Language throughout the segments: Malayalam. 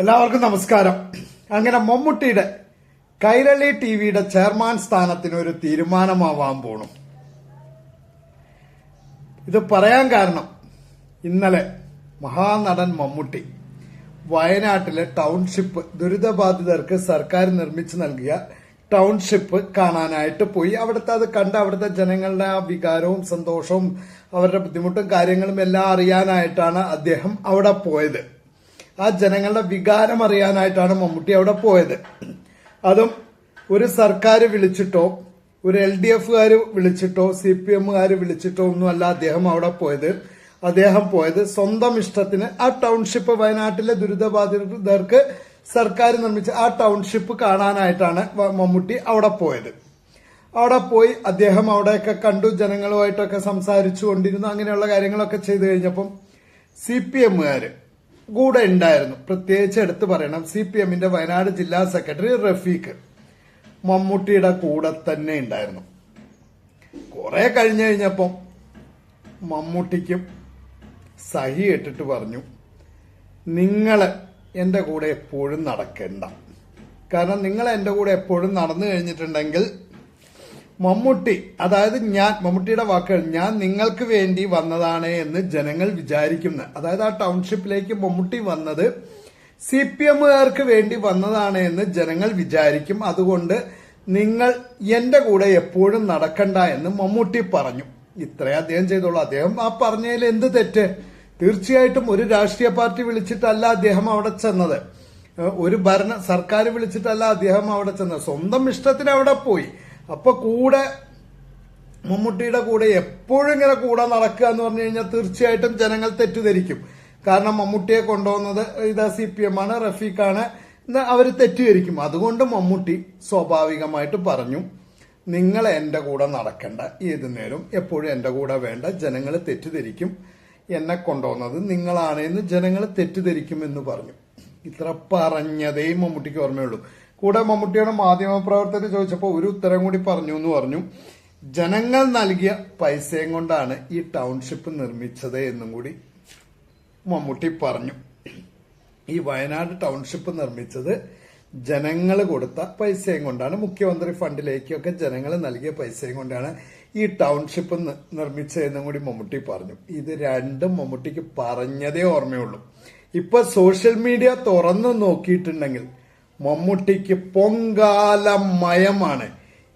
എല്ലാവർക്കും നമസ്കാരം. അങ്ങനെ മമ്മൂട്ടിയുടെ കൈരളി ടിവിയുടെ ചെയർമാൻ സ്ഥാനത്തിന് ഒരു തീരുമാനമാവാൻ പോണു. ഇത് പറയാൻ കാരണം ഇന്നലെ മഹാനടൻ മമ്മൂട്ടി വയനാട്ടിലെ ടൗൺഷിപ്പ് ദുരിതബാധിതർക്ക് സർക്കാർ നിർമ്മിച്ചു നൽകിയ ടൗൺഷിപ്പ് കാണാനായിട്ട് പോയി. അത് കണ്ട് അവിടുത്തെ ജനങ്ങളുടെ ആ വികാരവും സന്തോഷവും അവരുടെ ബുദ്ധിമുട്ടും കാര്യങ്ങളും എല്ലാം അറിയാനായിട്ടാണ് അദ്ദേഹം അവിടെ പോയത്. ആ ജനങ്ങളുടെ വികാരം അറിയാനായിട്ടാണ് മമ്മൂട്ടി അവിടെ പോയത്. അതും ഒരു സർക്കാർ വിളിച്ചിട്ടോ ഒരു LDF വിളിച്ചിട്ടോ CPM വിളിച്ചിട്ടോ ഒന്നുമല്ല അദ്ദേഹം അവിടെ പോയത്. അദ്ദേഹം പോയത് സ്വന്തം ഇഷ്ടത്തിന് ആ ടൗൺഷിപ്പ്, വയനാട്ടിലെ ദുരിതബാധിതർക്ക് സർക്കാർ നിർമ്മിച്ച ആ ടൗൺഷിപ്പ് കാണാനായിട്ടാണ് മമ്മൂട്ടി അവിടെ പോയത്. അവിടെ പോയി അദ്ദേഹം അവിടെയൊക്കെ കണ്ടു, ജനങ്ങളുമായിട്ടൊക്കെ സംസാരിച്ചു കൊണ്ടിരുന്നു. അങ്ങനെയുള്ള കാര്യങ്ങളൊക്കെ ചെയ്തു കഴിഞ്ഞപ്പം CPM കൂടെ ഉണ്ടായിരുന്നു. പ്രത്യേകിച്ച് എടുത്തു പറയണം, CPM വയനാട് ജില്ലാ സെക്രട്ടറി റഫീഖ് മമ്മൂട്ടിയുടെ കൂടെ തന്നെ ഉണ്ടായിരുന്നു. കുറെ കഴിഞ്ഞപ്പം മമ്മൂട്ടിക്കും സഹി ഇട്ടിട്ട് പറഞ്ഞു, നിങ്ങള് എന്റെ കൂടെ എപ്പോഴും നടക്കണ്ട. കാരണം നിങ്ങൾ എന്റെ കൂടെ എപ്പോഴും നടന്നു കഴിഞ്ഞിട്ടുണ്ടെങ്കിൽ മമ്മൂട്ടി, അതായത് മമ്മൂട്ടിയുടെ വാക്കുകൾ, ഞാൻ നിങ്ങൾക്ക് വേണ്ടി വന്നതാണ് എന്ന് ജനങ്ങൾ വിചാരിക്കുന്ന, അതായത് ആ ടൗൺഷിപ്പിലേക്ക് മമ്മൂട്ടി വന്നത് CPM വേണ്ടി വന്നതാണ് എന്ന് ജനങ്ങൾ വിചാരിക്കും. അതുകൊണ്ട് നിങ്ങൾ എന്റെ കൂടെ എപ്പോഴും നടക്കണ്ട എന്ന് മമ്മൂട്ടി പറഞ്ഞു. ഇത്രേ അദ്ദേഹം ചെയ്തോളൂ. അദ്ദേഹം ആ പറഞ്ഞതിൽ എന്ത് തെറ്റ്? തീർച്ചയായിട്ടും ഒരു രാഷ്ട്രീയ പാർട്ടി വിളിച്ചിട്ടല്ല അദ്ദേഹം അവിടെ ചെന്നത്, ഒരു സർക്കാർ വിളിച്ചിട്ടല്ല അദ്ദേഹം അവിടെ ചെന്നത്, സ്വന്തം ഇഷ്ടത്തിന് അവിടെ പോയി. അപ്പൊ കൂടെ മമ്മൂട്ടിയുടെ കൂടെ എപ്പോഴും ഇങ്ങനെ കൂടെ നടക്കുക എന്ന് പറഞ്ഞു കഴിഞ്ഞാൽ തീർച്ചയായിട്ടും ജനങ്ങൾ തെറ്റിദ്ധരിക്കും. കാരണം മമ്മൂട്ടിയെ കൊണ്ടുപോകുന്നത് CPM ആണ്, റഫീഖാണ്, അവര് തെറ്റിദ്ധരിക്കും. അതുകൊണ്ട് മമ്മൂട്ടി സ്വാഭാവികമായിട്ട് പറഞ്ഞു, നിങ്ങൾ എന്റെ കൂടെ നടക്കണ്ട, ഏതു നേരം എപ്പോഴും എന്റെ കൂടെ വേണ്ട, ജനങ്ങൾ തെറ്റിദ്ധരിക്കും, എന്നെ കൊണ്ടുപോകുന്നത് നിങ്ങളാണ് എന്ന് ജനങ്ങൾ തെറ്റിദ്ധരിക്കും എന്ന് പറഞ്ഞു. ഇത്ര പറഞ്ഞതേ മമ്മൂട്ടിക്ക് ഓർമ്മയുള്ളൂ. കൂടെ മമ്മൂട്ടിയുടെ മാധ്യമപ്രവർത്തകർ ചോദിച്ചപ്പോൾ ഒരു ഉത്തരം കൂടി പറഞ്ഞു എന്ന് പറഞ്ഞു, ജനങ്ങൾ നൽകിയ പൈസയും കൊണ്ടാണ് ഈ ടൗൺഷിപ്പ് നിർമ്മിച്ചത് എന്നും കൂടി മമ്മൂട്ടി പറഞ്ഞു. ഈ വയനാട് ടൗൺഷിപ്പ് നിർമ്മിച്ചത് ജനങ്ങൾ കൊടുത്ത പൈസയും കൊണ്ടാണ്, മുഖ്യമന്ത്രി ഫണ്ടിലേക്കൊക്കെ ജനങ്ങൾ നൽകിയ പൈസയും കൊണ്ടാണ് ഈ ടൗൺഷിപ്പ് നിർമ്മിച്ചതെന്നും കൂടി മമ്മൂട്ടി പറഞ്ഞു. ഇത് രണ്ടും മമ്മൂട്ടിക്ക് പറഞ്ഞതേ ഓർമ്മയുള്ളൂ. ഇപ്പൊ സോഷ്യൽ മീഡിയ തുറന്നു നോക്കിയിട്ടുണ്ടെങ്കിൽ മമ്മൂട്ടിക്ക് പൊങ്കാലമയമാണ്.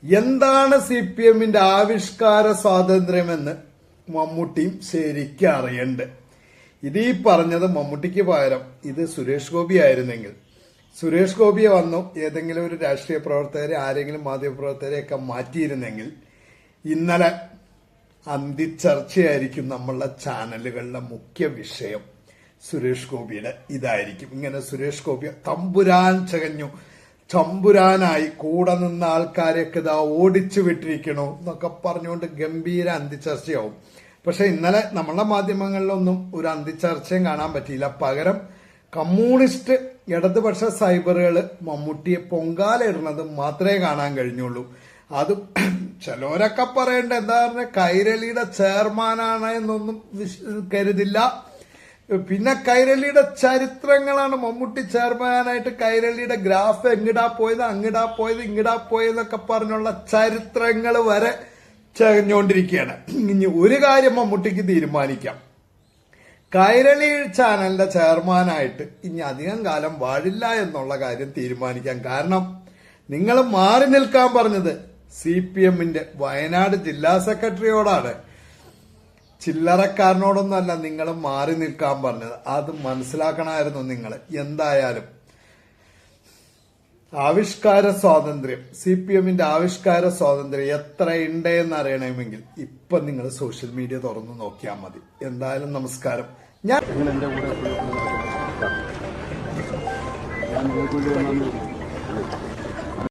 എന്താണ് CPM ആവിഷ്കാര സ്വാതന്ത്ര്യമെന്ന് മമ്മൂട്ടിയും ശരിക്കും അറിയണ്ട്. ഇതീ പറഞ്ഞത് മമ്മൂട്ടിക്ക് പകരം ഇത് സുരേഷ് ഗോപി ആയിരുന്നെങ്കിൽ, സുരേഷ് ഗോപിയെ വന്നു ഏതെങ്കിലും ഒരു രാഷ്ട്രീയ പ്രവർത്തകരെ, ആരെങ്കിലും മാധ്യമപ്രവർത്തകരെയൊക്കെ മാറ്റിയിരുന്നെങ്കിൽ ഇന്നലെ അന്തിച്ചർച്ചയായിരിക്കും നമ്മളുടെ ചാനലുകളിലെ മുഖ്യ വിഷയം. സുരേഷ് ഗോപിയുടെ ഇതായിരിക്കും. ഇങ്ങനെ സുരേഷ് ഗോപി തമ്പുരാൻ ചകഞ്ഞു, ചമ്പുരാനായി, കൂടെ നിന്ന ആൾക്കാരെയൊക്കെ ഇതാ ഓടിച്ചു വിട്ടിരിക്കണോ എന്നൊക്കെ പറഞ്ഞുകൊണ്ട് ഗംഭീര അന്തിച്ചർച്ചയാവും. പക്ഷെ ഇന്നലെ നമ്മളുടെ മാധ്യമങ്ങളിലൊന്നും ഒരു അന്തിച്ചർച്ചയും കാണാൻ പറ്റിയില്ല. പകരം കമ്മ്യൂണിസ്റ്റ് ഇടതുപക്ഷ സൈബറുകൾ മമ്മൂട്ടിയെ പൊങ്കാല ഇടുന്നത് മാത്രമേ കാണാൻ കഴിഞ്ഞുള്ളൂ. അതും ചിലരൊക്കെ പറയണ്ട, എന്താ പറഞ്ഞ കൈരളിയുടെ ചെയർമാനാണ് എന്നൊന്നും കരുതില്ല. പിന്നെ കൈരളിയുടെ ചരിത്രങ്ങളാണ്. മമ്മൂട്ടി ചെയർമാനായിട്ട് കൈരളിയുടെ ഗ്രാഫ് എങ്ങിടാ പോയത്, അങ്ങിടാ പോയത്, ഇങ്ങിടാ പോയതൊക്കെ പറഞ്ഞുള്ള ചരിത്രങ്ങൾ വരെ ചകഞ്ഞുകൊണ്ടിരിക്കുകയാണ്. ഇനി ഒരു കാര്യം മമ്മൂട്ടിക്ക് തീരുമാനിക്കാം, കൈരളി ചാനലിന്റെ ചെയർമാനായിട്ട് ഇനി അധികം കാലം വാഴില്ല എന്നുള്ള കാര്യം തീരുമാനിക്കാം. കാരണം നിങ്ങൾ മാറി നിൽക്കാൻ പറഞ്ഞത് CPM വയനാട് ജില്ലാ സെക്രട്ടറിയോടാണ്, ചില്ലറക്കാരനോടൊന്നല്ല നിങ്ങൾ മാറി നിൽക്കാൻ പറഞ്ഞത്. അത് മനസ്സിലാക്കണമായിരുന്നു നിങ്ങൾ. എന്തായാലും ആവിഷ്കാര സ്വാതന്ത്ര്യം, CPM ആവിഷ്കാര സ്വാതന്ത്ര്യം എത്ര ഉണ്ട് എന്ന് അറിയണമെങ്കിൽ ഇപ്പൊ നിങ്ങൾ സോഷ്യൽ മീഡിയ തുറന്നു നോക്കിയാൽ മതി. എന്തായാലും നമസ്കാരം. ഞാൻ